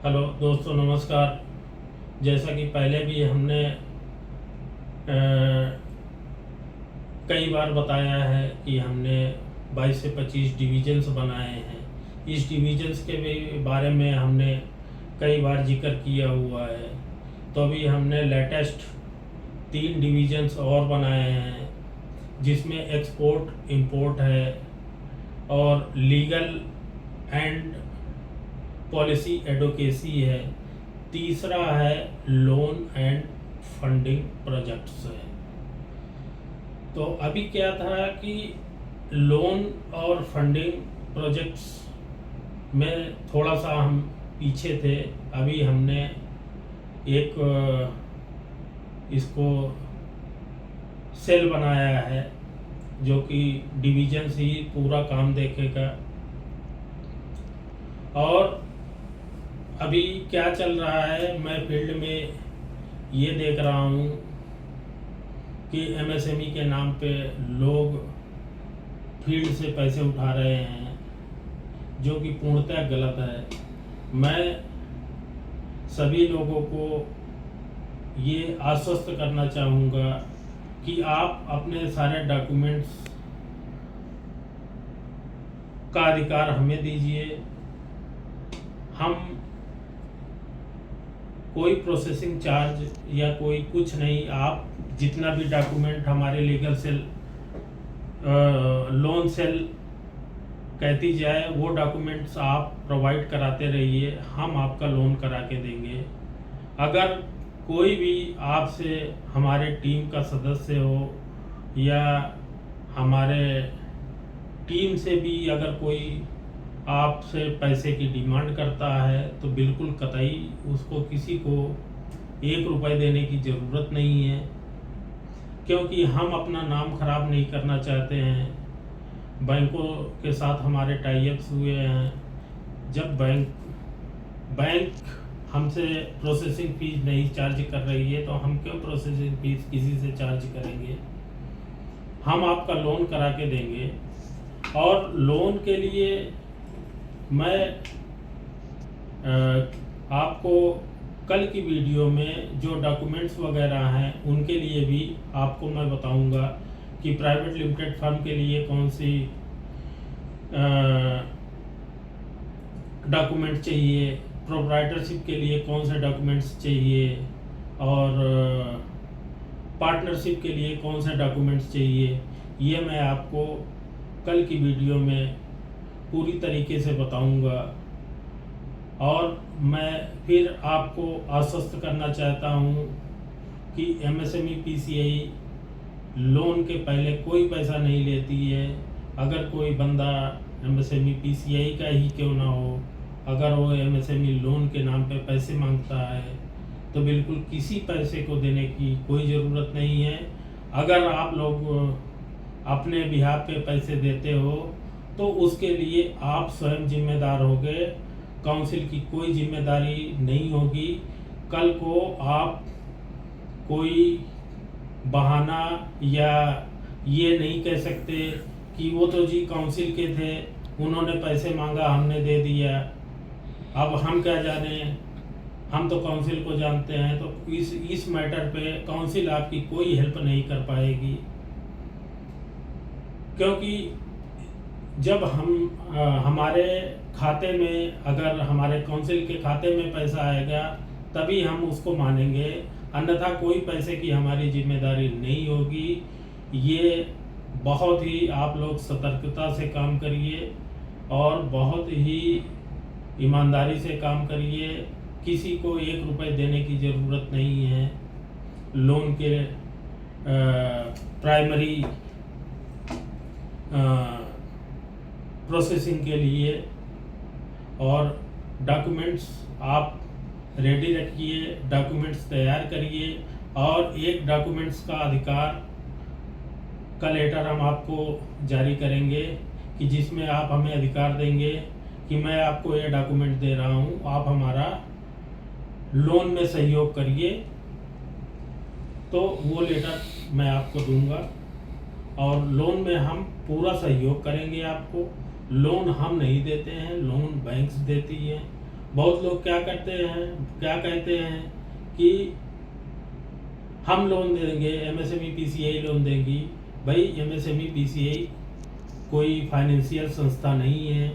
Hello दोस्तों, नमस्कार। जैसा कि पहले भी हमने कई बार बताया है कि हमने 22 से 25 डिवीजन्स बनाए हैं। इस डिवीजन्स के भी बारे में हमने कई बार जिक्र किया हुआ है। तो अभी हमने लेटेस्ट 3 डिवीजन्स और बनाए हैं, जिसमें एक्सपोर्ट इंपोर्ट है और लीगल एंड पॉलिसी एडवोकेसी है। तीसरा है लोन एंड फंडिंग प्रोजेक्ट्स है। तो अभी क्या था कि लोन और फंडिंग प्रोजेक्ट्स में थोड़ा सा हम पीछे थे। अभी हमने एक इसको सेल बनाया है जो कि डिवीजन से ही पूरा काम देखेगा। और अभी क्या चल रहा है, मैं फील्ड में ये देख रहा हूँ कि एमएसएमई के नाम पे लोग फील्ड से पैसे उठा रहे हैं, जो कि पूर्णतः गलत है। मैं सभी लोगों को ये आश्वस्त करना चाहूँगा कि आप अपने सारे डॉक्यूमेंट्स का अधिकार हमें दीजिए। हम कोई प्रोसेसिंग चार्ज या कोई कुछ नहीं, आप जितना भी डॉक्यूमेंट हमारे लीगल सेल लोन सेल कहती जाए वो डॉक्यूमेंट्स आप प्रोवाइड कराते रहिए, हम आपका लोन करा के देंगे। अगर कोई भी आपसे हमारे टीम का सदस्य हो या हमारे टीम से भी अगर कोई आपसे पैसे की डिमांड करता है तो बिल्कुल कतई उसको किसी को 1 रुपये देने की ज़रूरत नहीं है, क्योंकि हम अपना नाम खराब नहीं करना चाहते हैं। बैंकों के साथ हमारे टाई अप्स हुए हैं। जब बैंक हमसे प्रोसेसिंग फीस नहीं चार्ज कर रही है तो हम क्यों प्रोसेसिंग फीस किसी से चार्ज करेंगे। हम आपका लोन करा के देंगे। और लोन के लिए मैं आपको कल की वीडियो में जो डॉक्यूमेंट्स वगैरह हैं उनके लिए भी आपको मैं बताऊंगा कि प्राइवेट लिमिटेड फर्म के लिए कौन सी डॉक्यूमेंट चाहिए, प्रोप्राइटरशिप के लिए कौन से डॉक्यूमेंट्स चाहिए और पार्टनरशिप के लिए कौन से डॉक्यूमेंट्स चाहिए। ये मैं आपको कल की वीडियो में पूरी तरीके से बताऊंगा। और मैं फिर आपको आश्वस्त करना चाहता हूं कि एमएसएमई पीसीआई लोन के पहले कोई पैसा नहीं लेती है। अगर कोई बंदा एमएसएमई पीसीआई का ही क्यों ना हो, अगर वो एमएसएमई लोन के नाम पे पैसे मांगता है तो बिल्कुल किसी पैसे को देने की कोई ज़रूरत नहीं है। अगर आप लोग अपने बिहाफ पे पैसे देते हो तो उसके लिए आप स्वयं जिम्मेदार होगे, काउंसिल की कोई जिम्मेदारी नहीं होगी। कल को आप कोई बहाना या ये नहीं कह सकते कि वो तो जी काउंसिल के थे, उन्होंने पैसे मांगा हमने दे दिया, अब हम क्या जाने, हम तो काउंसिल को जानते हैं। तो इस मैटर पे काउंसिल आपकी कोई हेल्प नहीं कर पाएगी, क्योंकि जब हमारे खाते में, अगर हमारे काउंसिल के खाते में पैसा आएगा तभी हम उसको मानेंगे, अन्यथा कोई पैसे की हमारी जिम्मेदारी नहीं होगी। ये बहुत ही आप लोग सतर्कता से काम करिए और बहुत ही ईमानदारी से काम करिए। किसी को 1 रुपये देने की ज़रूरत नहीं है लोन के प्राइमरी प्रोसेसिंग के लिए। और डॉक्यूमेंट्स आप रेडी रखिए, डॉक्यूमेंट्स तैयार करिए। और एक डॉक्यूमेंट्स का अधिकार का लेटर हम आपको जारी करेंगे कि जिसमें आप हमें अधिकार देंगे कि मैं आपको ये डॉक्यूमेंट दे रहा हूँ, आप हमारा लोन में सहयोग करिए। तो वो लेटर मैं आपको दूंगा और लोन में हम पूरा सहयोग करेंगे आपको। लोन हम नहीं देते हैं, लोन बैंक्स देती हैं बहुत लोग क्या कहते हैं कि हम लोन देंगे, एमएसएमई पीसीआई लोन देंगी। भाई एमएसएमई पीसीआई कोई फाइनेंशियल संस्था नहीं है,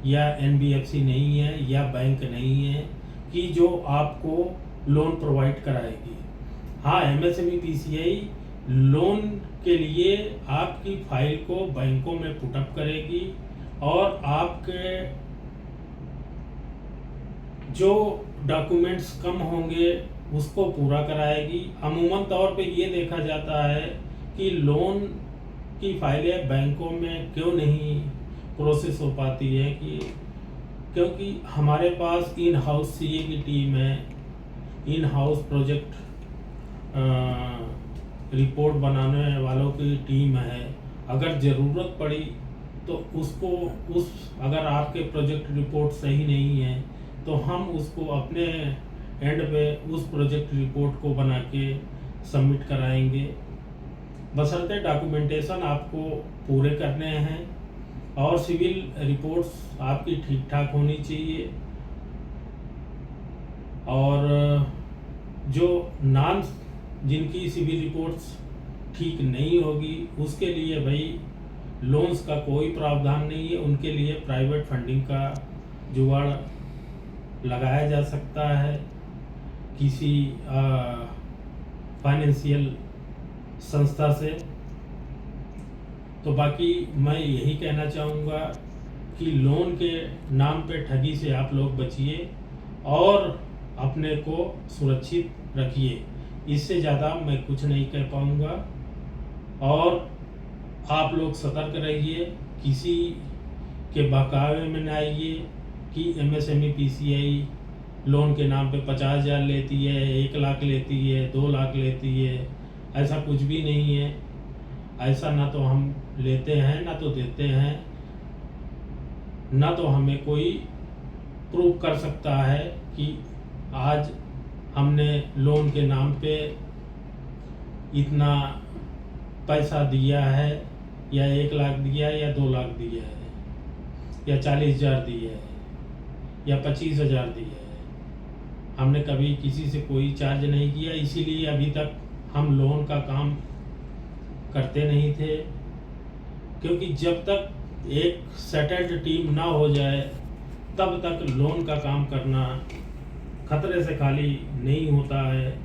या एनबीएफसी नहीं है, या बैंक नहीं है कि जो आपको लोन प्रोवाइड कराएगी। हाँ, एमएसएमई पीसीआई लोन के लिए आपकी फाइल को बैंकों में पुटअप करेगी और आपके जो डॉक्यूमेंट्स कम होंगे उसको पूरा कराएगी। अमूमन तौर पे ये देखा जाता है कि लोन की फाइलें बैंकों में क्यों नहीं प्रोसेस हो पाती है, क्योंकि हमारे पास इन हाउस सीए की टीम है, इन हाउस प्रोजेक्ट रिपोर्ट बनाने वालों की टीम है। अगर ज़रूरत पड़ी तो अगर आपके प्रोजेक्ट रिपोर्ट सही नहीं है तो हम उसको अपने एंड पे उस प्रोजेक्ट रिपोर्ट को बना के सबमिट कराएंगे। बशर्ते डॉक्यूमेंटेशन आपको पूरे करने हैं और सिविल रिपोर्ट्स आपकी ठीक ठाक होनी चाहिए। और जिनकी सिविल रिपोर्ट्स ठीक नहीं होगी उसके लिए भाई लोन्स का कोई प्रावधान नहीं है, उनके लिए प्राइवेट फंडिंग का जुगाड़ लगाया जा सकता है किसी फाइनेंशियल संस्था से। तो बाकी मैं यही कहना चाहूँगा कि लोन के नाम पे ठगी से आप लोग बचिए और अपने को सुरक्षित रखिए। इससे ज़्यादा मैं कुछ नहीं कह पाऊँगा। और आप लोग सतर्क रहिए, किसी के बहकावे में न आइए कि एमएसएमई पीसीआई लोन के नाम पे 50,000 लेती है, 1 लाख लेती है, 2 लाख लेती है। ऐसा कुछ भी नहीं है। ऐसा ना तो हम लेते हैं ना तो देते हैं, ना तो हमें कोई प्रूव कर सकता है कि आज हमने लोन के नाम पे इतना पैसा दिया है, या 1 लाख दिया है, या 2 लाख दिया है, या 40,000 दिया है, या 25,000 दिया है। हमने कभी किसी से कोई चार्ज नहीं किया, इसीलिए अभी तक हम लोन का काम करते नहीं थे, क्योंकि जब तक एक सेटल्ड टीम ना हो जाए तब तक लोन का काम करना खतरे से खाली नहीं होता है।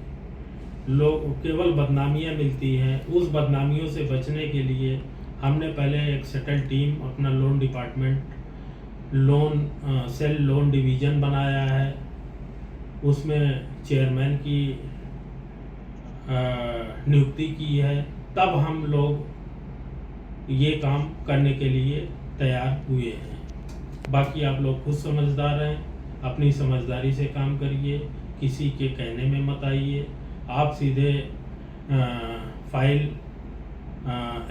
लोग केवल बदनामियां मिलती हैं। उस बदनामियों से बचने के लिए हमने पहले एक सेटल्ड टीम, अपना loan department, loan cell loan division बनाया है। उसमें चेयरमैन की नियुक्ति की है। तब हम लोग ये काम करने के लिए तैयार हुए हैं। बाकी आप लोग खुद समझदार हैं, अपनी समझदारी से काम करिए, किसी के कहने में मत आइए। आप सीधे फाइल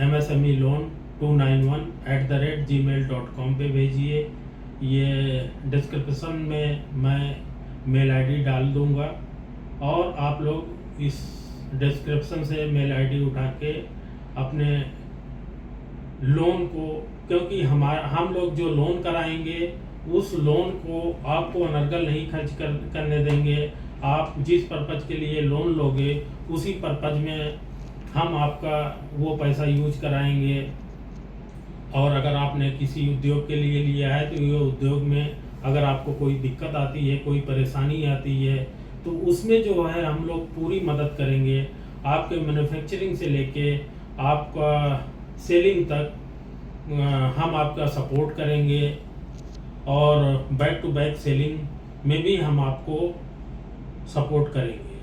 MSME loan 291@gmail.com पे भेजिए। ये डिस्क्रिप्शन में मैं मेल आईडी डाल दूंगा और आप लोग इस डिस्क्रिप्शन से मेल आईडी उठा के अपने लोन को, क्योंकि हम लोग जो लोन कराएंगे उस लोन को आपको अनर्गल नहीं खर्च करने देंगे। आप जिस पर्पज़ के लिए लोन लोगे उसी पर्पज़ में हम आपका वो पैसा यूज कराएंगे। और अगर आपने किसी उद्योग के लिए लिया है तो ये उद्योग में अगर आपको कोई दिक्कत आती है, कोई परेशानी आती है, तो उसमें जो है हम लोग पूरी मदद करेंगे। आपके मैन्युफैक्चरिंग से लेके आपका सेलिंग तक हम आपका सपोर्ट करेंगे और बैक टू बैक सेलिंग में भी हम आपको सपोर्ट करेंगे।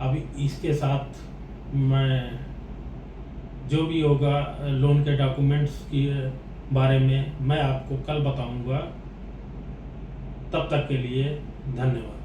अभी इसके साथ मैं जो भी होगा लोन के डॉक्यूमेंट्स के बारे में मैं आपको कल बताऊंगा। तब तक के लिए धन्यवाद।